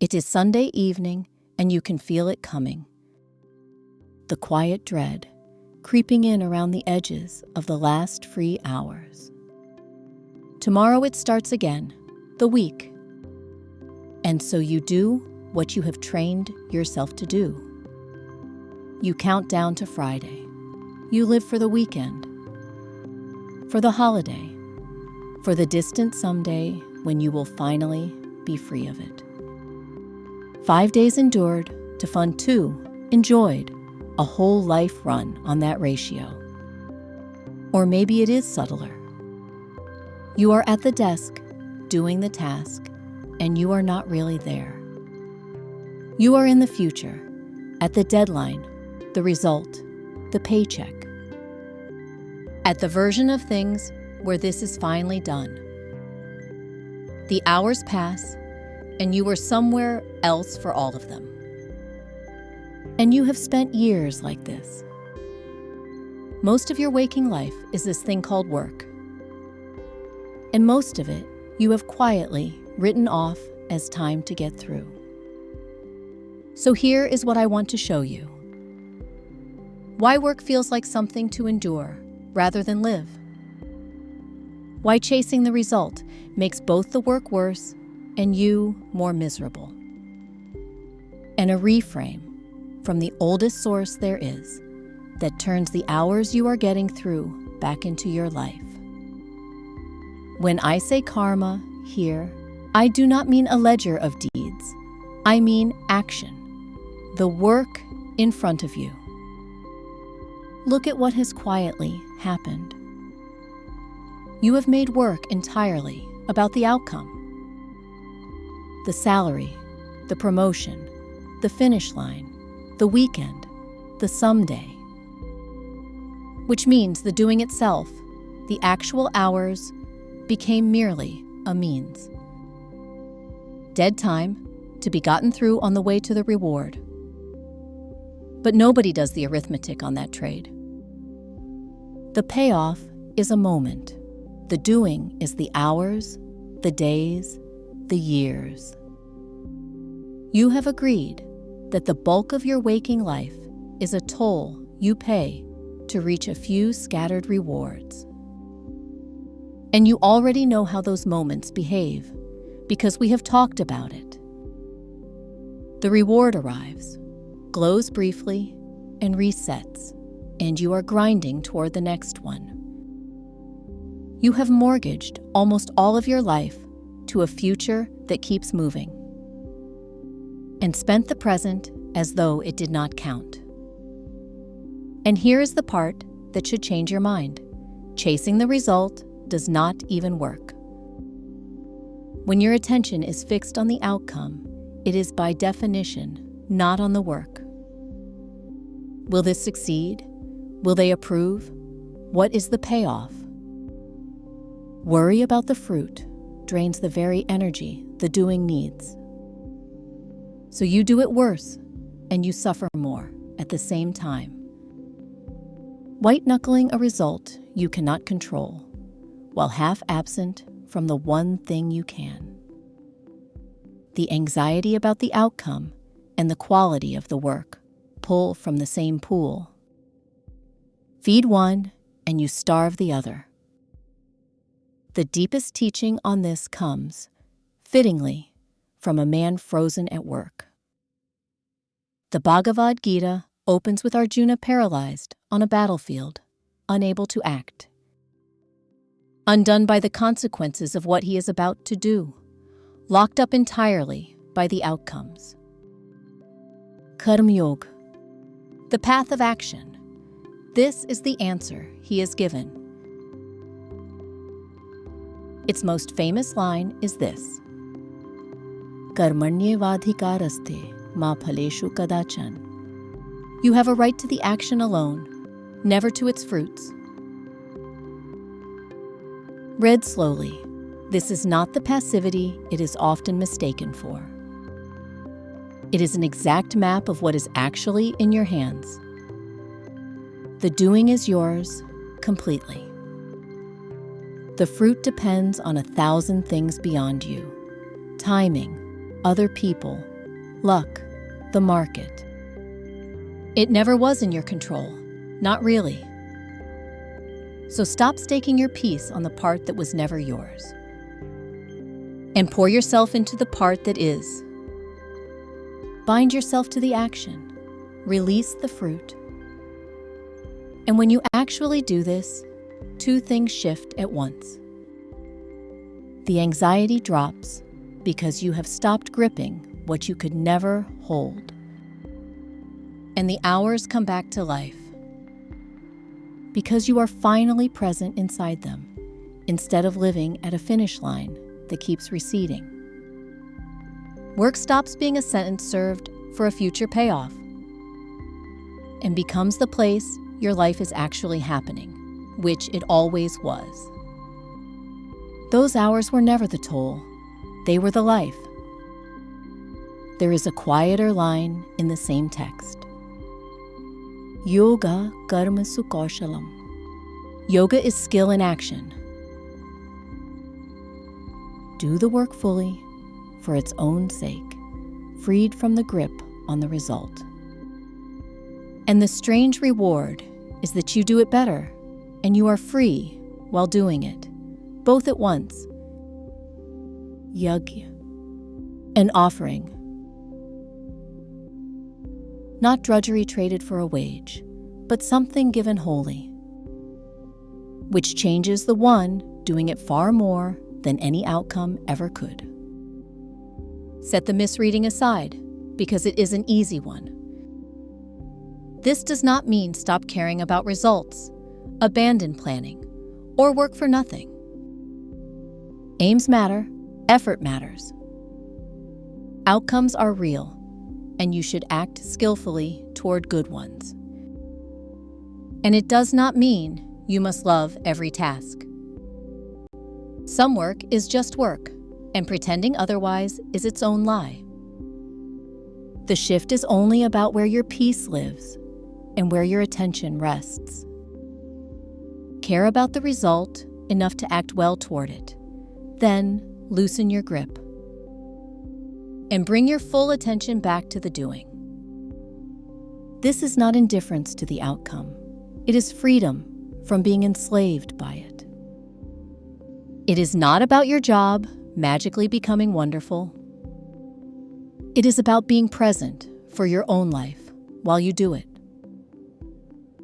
It is Sunday evening, and you can feel it coming. The quiet dread creeping in around the edges of the last free hours. Tomorrow it starts again, the week. And so you do what you have trained yourself to do. You count down to Friday. You live for the weekend, for the holiday, for the distant someday when you will finally be free of it. 5 days endured to fun 2 enjoyed, a whole life run on that ratio. Or maybe it is subtler. You are at the desk, doing the task, and you are not really there. You are in the future, at the deadline, the result, the paycheck. At the version of things where this is finally done. The hours pass, and you are somewhere else for all of them. And you have spent years like this. Most of your waking life is this thing called work. And most of it you have quietly written off as time to get through. So here is what I want to show you. Why work feels like something to endure rather than live. Why chasing the result makes both the work worse and you more miserable. And a reframe from the oldest source there is that turns the hours you are getting through back into your life. When I say karma here, I do not mean a ledger of deeds. I mean action, the work in front of you. Look at what has quietly happened. You have made work entirely about the outcome. The salary, the promotion, the finish line, the weekend, the someday. Which means the doing itself, the actual hours, became merely a means. Dead time to be gotten through on the way to the reward. But nobody does the arithmetic on that trade. The payoff is a moment. The doing is the hours, the days, the years. You have agreed that the bulk of your waking life is a toll you pay to reach a few scattered rewards. And you already know how those moments behave because we have talked about it. The reward arrives, glows briefly, and resets, and you are grinding toward the next one. You have mortgaged almost all of your life to a future that keeps moving, and spent the present as though it did not count. And here is the part that should change your mind. Chasing the result does not even work. When your attention is fixed on the outcome, it is by definition not on the work. Will this succeed? Will they approve? What is the payoff? Worry about the fruit drains the very energy the doing needs. So you do it worse, and you suffer more at the same time. White-knuckling a result you cannot control, while half absent from the one thing you can. The anxiety about the outcome and the quality of the work pull from the same pool. Feed one, and you starve the other. The deepest teaching on this comes, fittingly, from a man frozen at work. The Bhagavad Gita opens with Arjuna paralyzed on a battlefield, unable to act. Undone by the consequences of what he is about to do, locked up entirely by the outcomes. Karma Yoga, the path of action. This is the answer he is given. Its most famous line is this: Karmanyevadhikaraste ma phaleshu kadachan. You have a right to the action alone, never to its fruits. Read slowly. This is not the passivity it is often mistaken for. It is an exact map of what is actually in your hands. The doing is yours completely. The fruit depends on 1,000 things beyond you: timing, other people, luck, the market. It never was in your control, not really. So stop staking your peace on the part that was never yours, and pour yourself into the part that is. Bind yourself to the action, release the fruit. And when you actually do this, two things shift at once. The anxiety drops because you have stopped gripping what you could never hold. And the hours come back to life because you are finally present inside them instead of living at a finish line that keeps receding. Work stops being a sentence served for a future payoff and becomes the place your life is actually happening, which it always was. Those hours were never the toll, they were the life. There is a quieter line in the same text. Yoga karma sukaushalam. Yoga is skill in action. Do the work fully, for its own sake, freed from the grip on the result. And the strange reward is that you do it better, and you are free while doing it, both at once. Yajña, an offering. Not drudgery traded for a wage, but something given wholly, which changes the one doing it far more than any outcome ever could. Set the misreading aside, because it is an easy one. This does not mean stop caring about results, abandon planning, or work for nothing. Aims matter, effort matters. Outcomes are real, and you should act skillfully toward good ones. And it does not mean you must love every task. Some work is just work, and pretending otherwise is its own lie. The shift is only about where your peace lives and where your attention rests. Care about the result enough to act well toward it. Then loosen your grip and bring your full attention back to the doing. This is not indifference to the outcome. It is freedom from being enslaved by it. It is not about your job magically becoming wonderful. It is about being present for your own life while you do it.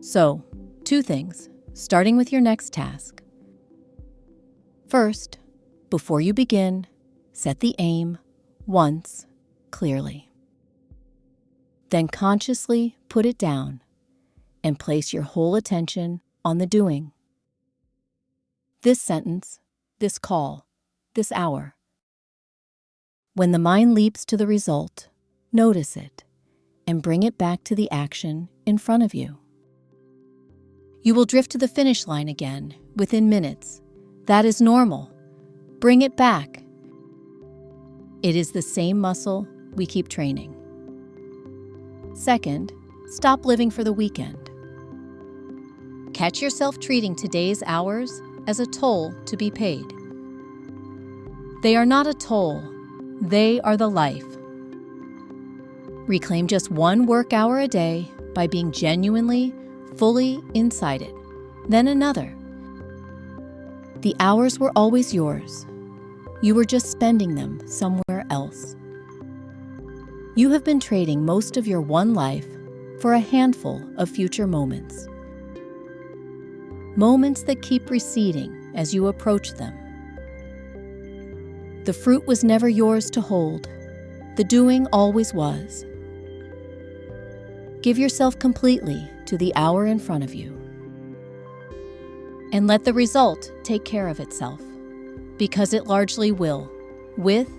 So, two things, starting with your next task. First, before you begin, set the aim once clearly. Then consciously put it down and place your whole attention on the doing. This sentence, this call, this hour. When the mind leaps to the result, notice it and bring it back to the action in front of you. You will drift to the finish line again within minutes. That is normal. Bring it back. It is the same muscle we keep training. Second, stop living for the weekend. Catch yourself treating today's hours as a toll to be paid. They are not a toll, they are the life. Reclaim just one work hour a day by being genuinely, fully inside it, then another. The hours were always yours. You were just spending them somewhere else. You have been trading most of your one life for a handful of future moments. Moments that keep receding as you approach them. The fruit was never yours to hold. The doing always was. Give yourself completely to the hour in front of you. And let the result take care of itself, because it largely will, with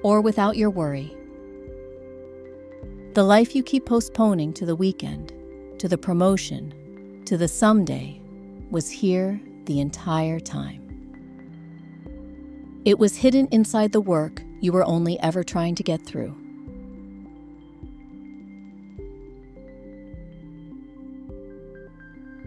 or without your worry. The life you keep postponing to the weekend, to the promotion, to the someday, was here the entire time. It was hidden inside the work you were only ever trying to get through.